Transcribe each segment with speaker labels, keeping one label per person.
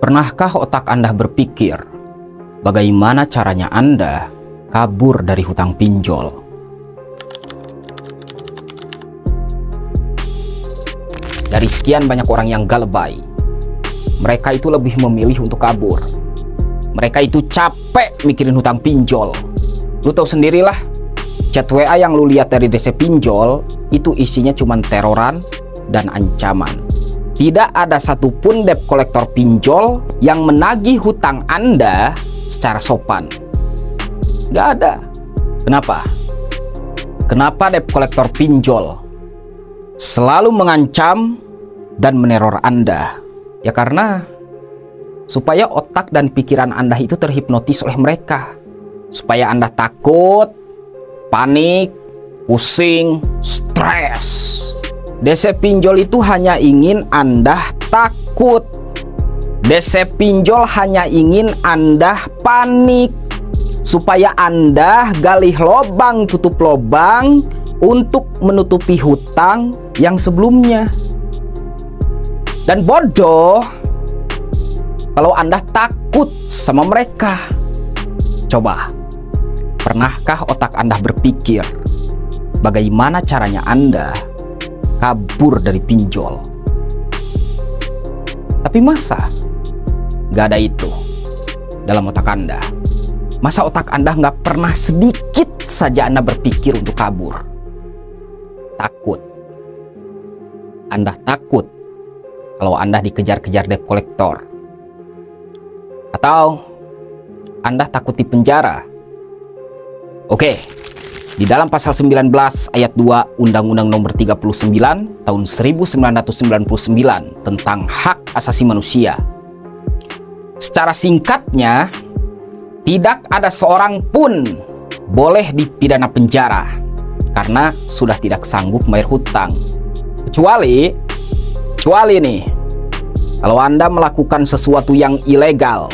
Speaker 1: Pernahkah otak Anda berpikir bagaimana caranya Anda kabur dari hutang pinjol? Dari sekian banyak orang yang galebay, mereka itu lebih memilih untuk kabur. Mereka itu capek mikirin hutang pinjol. Lu tahu sendirilah, chat WA yang lu lihat dari DC pinjol itu isinya cuman teroran dan ancaman. Tidak ada satupun debt kolektor pinjol yang menagih hutang Anda secara sopan. Nggak ada. Kenapa? Kenapa debt kolektor pinjol selalu mengancam dan meneror Anda? Ya karena supaya otak dan pikiran Anda itu terhipnotis oleh mereka. Supaya Anda takut, panik, pusing, stres. DC pinjol itu hanya ingin Anda takut. DC pinjol hanya ingin Anda panik, supaya Anda galih lobang tutup lobang untuk menutupi hutang yang sebelumnya. Dan bodoh kalau Anda takut sama mereka. Coba, pernahkah otak Anda berpikir bagaimana caranya Anda kabur dari pinjol? Tapi masa gak ada itu dalam otak Anda? Masa otak Anda nggak pernah sedikit saja Anda berpikir untuk kabur? Takut. Anda takut kalau Anda dikejar-kejar debt kolektor, atau Anda takut di penjara? Oke, di dalam pasal 19 ayat 2 Undang-Undang Nomor 39 tahun 1999 tentang hak asasi manusia, secara singkatnya, tidak ada seorang pun boleh dipidana penjara karena sudah tidak sanggup membayar hutang. Kecuali nih, kalau Anda melakukan sesuatu yang ilegal,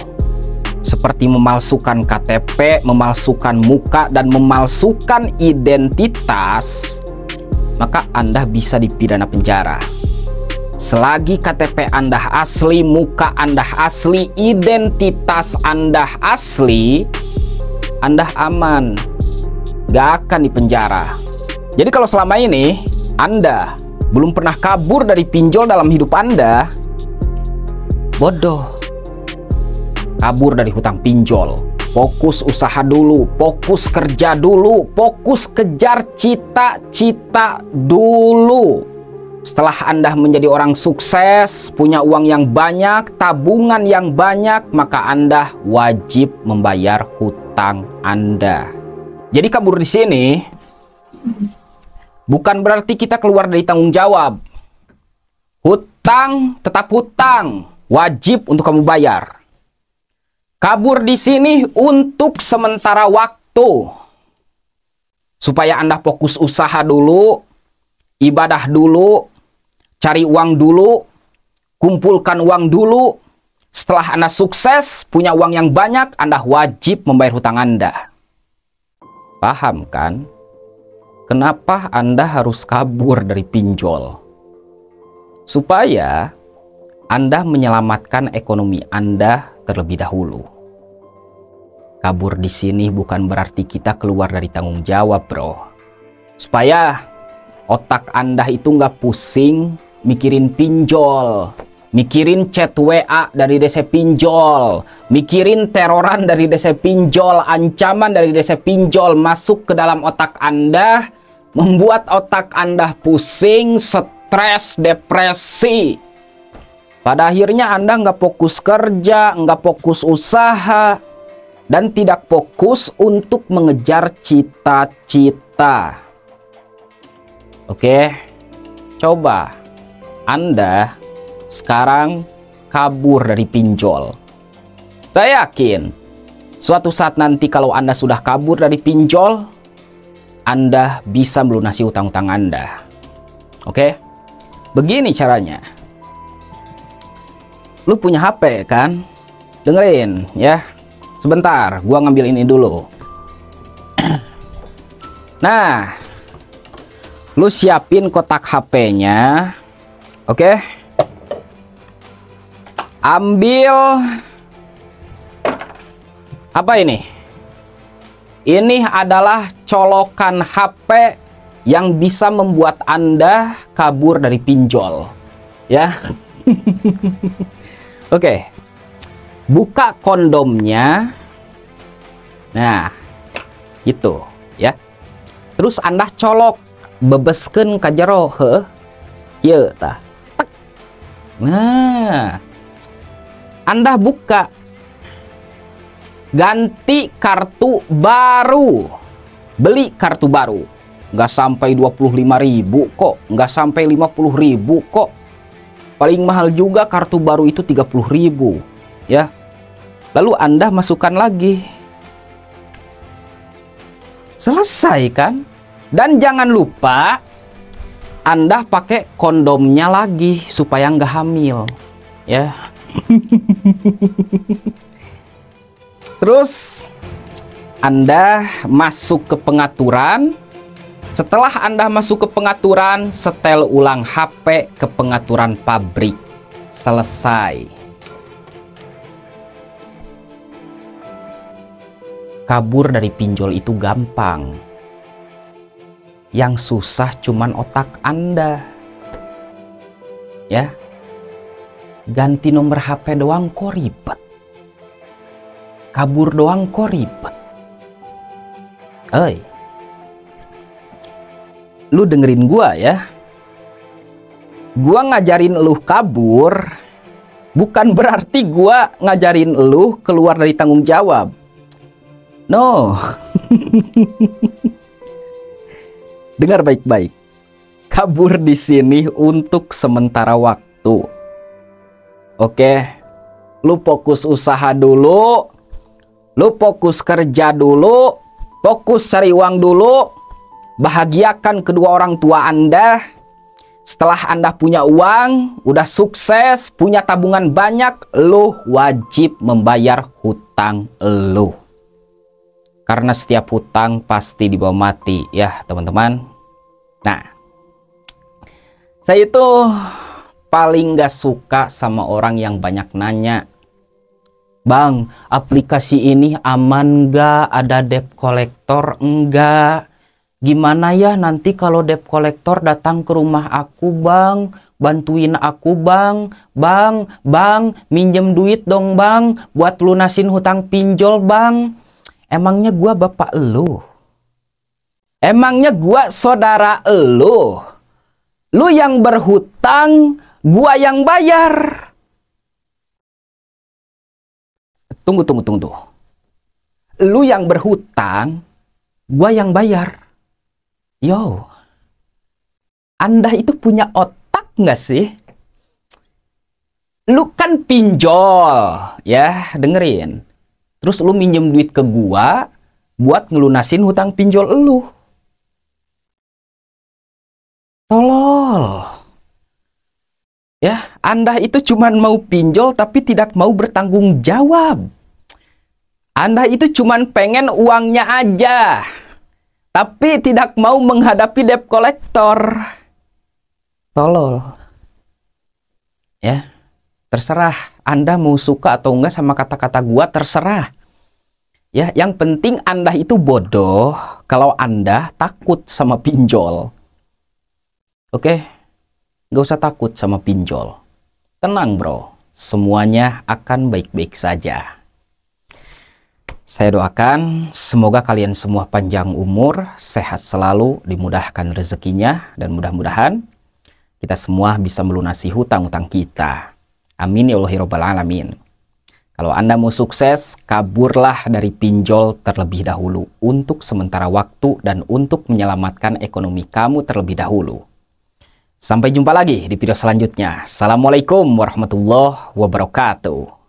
Speaker 1: seperti memalsukan KTP, memalsukan muka, dan memalsukan identitas, maka Anda bisa dipidana penjara. Selagi KTP Anda asli, muka Anda asli, identitas Anda asli, Anda aman, gak akan dipenjara. Jadi kalau selama ini Anda belum pernah kabur dari pinjol dalam hidup Anda, bodoh. Kabur dari hutang pinjol, fokus usaha dulu, fokus kerja dulu, fokus kejar cita-cita dulu. Setelah Anda menjadi orang sukses, punya uang yang banyak, tabungan yang banyak, maka Anda wajib membayar hutang Anda. Jadi kabur di sini bukan berarti kita keluar dari tanggung jawab. Hutang tetap hutang, wajib untuk kamu bayar. Kabur di sini untuk sementara waktu, supaya Anda fokus usaha dulu, ibadah dulu, cari uang dulu, kumpulkan uang dulu. Setelah Anda sukses, punya uang yang banyak, Anda wajib membayar hutang Anda. Paham kan? Kenapa Anda harus kabur dari pinjol? Supaya Anda menyelamatkan ekonomi Anda terlebih dahulu. Kabur di sini bukan berarti kita keluar dari tanggung jawab, bro. Supaya otak Anda itu nggak pusing mikirin pinjol, mikirin chat WA dari DC pinjol, mikirin teroran dari DC pinjol, ancaman dari DC pinjol masuk ke dalam otak Anda, membuat otak Anda pusing, stres, depresi. Pada akhirnya Anda nggak fokus kerja, nggak fokus usaha, dan tidak fokus untuk mengejar cita-cita. Oke, coba Anda sekarang kabur dari pinjol. Saya yakin suatu saat nanti kalau Anda sudah kabur dari pinjol, Anda bisa melunasi hutang-hutang Anda. Oke, begini caranya. Lu punya HP kan? Dengerin ya. Sebentar, gua ngambil ini dulu. Nah, lu siapin kotak HP-nya. Oke? Ambil apa ini? Ini adalah colokan HP yang bisa membuat Anda kabur dari pinjol, ya. Oke. Buka kondomnya. Nah, gitu, ya. Terus Anda colok, bebeskeun ka jero, heuh. Ieu tah. Tek. Nah, Anda buka, ganti kartu baru, beli kartu baru, nggak sampai 25.000 kok, nggak sampai 50.000 kok, paling mahal juga kartu baru itu 30.000, ya. Lalu Anda masukkan lagi, selesai kan? Dan jangan lupa Anda pakai kondomnya lagi supaya nggak hamil, ya. Terus Anda masuk ke pengaturan. Setelah Anda masuk ke pengaturan, setel ulang HP ke pengaturan pabrik. Selesai. Kabur dari pinjol itu gampang. Yang susah cuman otak Anda. Ya. Ganti nomor HP doang kok ribet. Kabur doang kok ribet. Lu dengerin gua ya. Gua ngajarin lu kabur bukan berarti gua ngajarin lu keluar dari tanggung jawab. No. Dengar baik-baik. Kabur di sini untuk sementara waktu. Oke. Lu fokus usaha dulu. Lu fokus kerja dulu. Fokus cari uang dulu. Bahagiakan kedua orang tua Anda. Setelah Anda punya uang, udah sukses, punya tabungan banyak, lu wajib membayar hutang lu. Karena setiap hutang pasti dibawa mati, ya teman-teman. Nah, saya itu paling gak suka sama orang yang banyak nanya. Bang, aplikasi ini aman gak? Ada debt collector enggak? Gimana ya nanti kalau debt collector datang ke rumah aku, bang? Bantuin aku, bang. Bang, minjem duit dong, bang. Buat lunasin hutang pinjol, bang. Emangnya gua bapak elu? Emangnya gua saudara elu? Lu yang berhutang, gua yang bayar. Tunggu. Lu yang berhutang, gua yang bayar. Yo, Anda itu punya otak nggak sih? Lu kan pinjol, ya, dengerin. Terus lu minjem duit ke gua buat ngelunasin hutang pinjol lu. Tolol. Ya, Anda itu cuman mau pinjol tapi tidak mau bertanggung jawab. Anda itu cuman pengen uangnya aja, tapi tidak mau menghadapi debt collector. Tolol. Ya, terserah Anda mau suka atau enggak sama kata-kata gua, terserah. Ya, yang penting Anda itu bodoh kalau Anda takut sama pinjol. Oke, nggak usah takut sama pinjol. Tenang bro, semuanya akan baik-baik saja. Saya doakan semoga kalian semua panjang umur, sehat selalu, dimudahkan rezekinya, dan mudah-mudahan kita semua bisa melunasi hutang-hutang kita. Amin ya Allah ya Rabbal Alamin. Kalau Anda mau sukses, kaburlah dari pinjol terlebih dahulu untuk sementara waktu dan untuk menyelamatkan ekonomi kamu terlebih dahulu. Sampai jumpa lagi di video selanjutnya. Assalamualaikum warahmatullahi wabarakatuh.